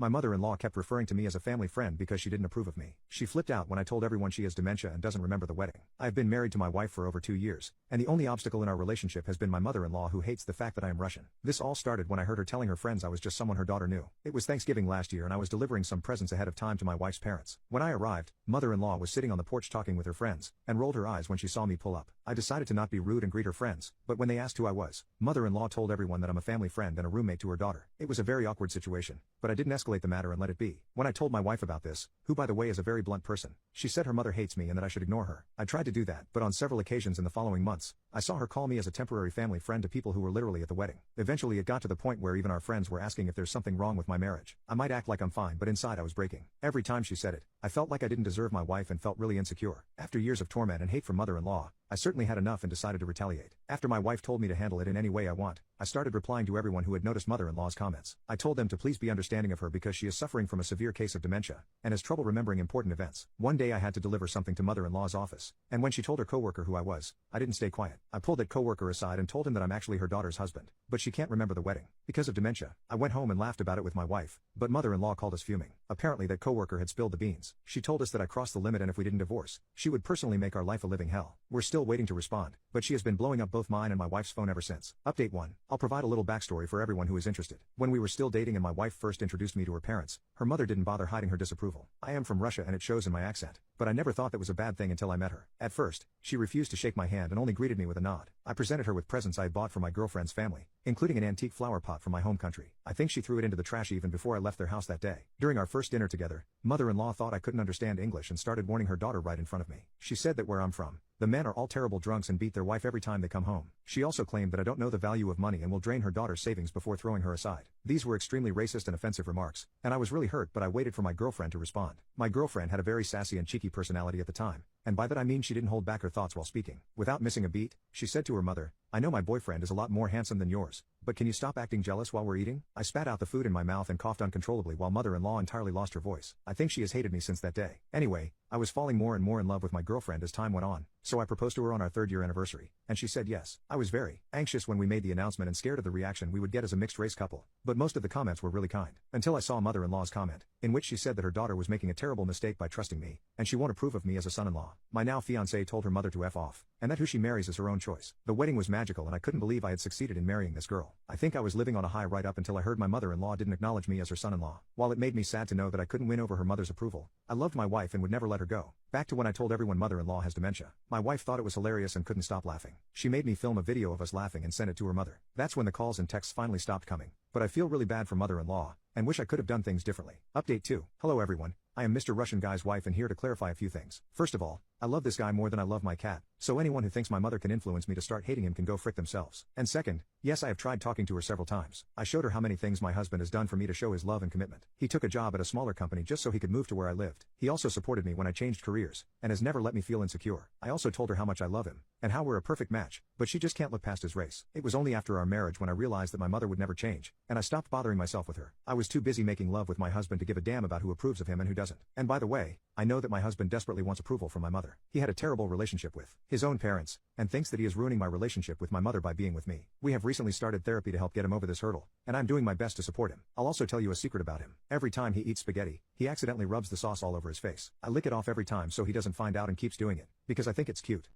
My mother-in-law kept referring to me as a family friend because she didn't approve of me. She flipped out when I told everyone she has dementia and doesn't remember the wedding. I have been married to my wife for over 2 years, and the only obstacle in our relationship has been my mother-in-law who hates the fact that I am Russian. This all started when I heard her telling her friends I was just someone her daughter knew. It was Thanksgiving last year and I was delivering some presents ahead of time to my wife's parents. When I arrived, mother-in-law was sitting on the porch talking with her friends, and rolled her eyes when she saw me pull up. I decided to not be rude and greet her friends, but when they asked who I was, mother-in-law told everyone that I'm a family friend and a roommate to her daughter. It was a very awkward situation, but I didn't escalate the matter and let it be. When I told my wife about this, who by the way is a very blunt person, she said her mother hates me and that I should ignore her. I tried to do that, but on several occasions in the following months, I saw her call me as a temporary family friend to people who were literally at the wedding. Eventually it got to the point where even our friends were asking if there's something wrong with my marriage. I might act like I'm fine, but inside I was breaking. Every time she said it, I felt like I didn't deserve my wife and felt really insecure. After years of torment and hate from mother-in-law, I certainly had enough and decided to retaliate. After my wife told me to handle it in any way I want, I started replying to everyone who had noticed mother-in-law's comments. I told them to please be understanding of her because she is suffering from a severe case of dementia, and has trouble remembering important events. One day I had to deliver something to mother-in-law's office, and when she told her coworker who I was, I didn't stay quiet. I pulled that coworker aside and told him that I'm actually her daughter's husband, but she can't remember the wedding because of dementia. I went home and laughed about it with my wife, but mother-in-law called us fuming. Apparently that coworker had spilled the beans. She told us that I crossed the limit and if we didn't divorce, she would personally make our life a living hell. We're still waiting to respond, but she has been blowing up both mine and my wife's phone ever since. Update 1. I'll provide a little backstory for everyone who is interested. When we were still dating and my wife first introduced me to her parents, her mother didn't bother hiding her disapproval. I am from Russia and it shows in my accent, but I never thought that was a bad thing until I met her. At first, she refused to shake my hand and only greeted me with a nod. I presented her with presents I had bought for my girlfriend's family, including an antique flower pot from my home country. I think she threw it into the trash even before I left their house that day. During our first dinner together, mother-in-law thought I couldn't understand English and started warning her daughter right in front of me. She said that where I'm from, the men are all terrible drunks and beat their wife every time they come home. She also claimed that I don't know the value of money and will drain her daughter's savings before throwing her aside. These were extremely racist and offensive remarks, and I was really hurt, but I waited for my girlfriend to respond. My girlfriend had a very sassy and cheeky personality at the time, and by that I mean she didn't hold back her thoughts while speaking. Without missing a beat, she said to her mother, "I know my boyfriend is a lot more handsome than yours, but can you stop acting jealous while we're eating?" I spat out the food in my mouth and coughed uncontrollably while mother-in-law entirely lost her voice. I think she has hated me since that day. Anyway, I was falling more and more in love with my girlfriend as time went on, so I proposed to her on our 3rd-year anniversary, and she said yes. I was very anxious when we made the announcement and scared of the reaction we would get as a mixed-race couple, but most of the comments were really kind, until I saw mother-in-law's comment, in which she said that her daughter was making a terrible mistake by trusting me, and she won't approve of me as a son-in-law. My now fiancé told her mother to F off, and that who she marries is her own choice. The wedding was magical and I couldn't believe I had succeeded in marrying this girl. I think I was living on a high right up until I heard my mother-in-law didn't acknowledge me as her son-in-law. While it made me sad to know that I couldn't win over her mother's approval, I loved my wife and would never let her go. Back to when I told everyone mother-in-law has dementia. My wife thought it was hilarious and couldn't stop laughing. She made me film a video of us laughing and send it to her mother. That's when the calls and texts finally stopped coming. But I feel really bad for mother-in-law, and wish I could have done things differently. Update 2. Hello everyone, I am Mr. Russian Guy's wife and here to clarify a few things. First of all, I love this guy more than I love my cat, so anyone who thinks my mother can influence me to start hating him can go frick themselves. And second, yes, I have tried talking to her several times. I showed her how many things my husband has done for me to show his love and commitment. He took a job at a smaller company just so he could move to where I lived. He also supported me when I changed careers, and has never let me feel insecure. I also told her how much I love him, and how we're a perfect match, but she just can't look past his race. It was only after our marriage when I realized that my mother would never change, and I stopped bothering myself with her. I was too busy making love with my husband to give a damn about who approves of him and who doesn't. And by the way, I know that my husband desperately wants approval from my mother. He had a terrible relationship with his own parents, and thinks that he is ruining my relationship with my mother by being with me. We have recently started therapy to help get him over this hurdle, and I'm doing my best to support him. I'll also tell you a secret about him. Every time he eats spaghetti, he accidentally rubs the sauce all over his face. I lick it off every time so he doesn't find out and keeps doing it, because I think it's cute.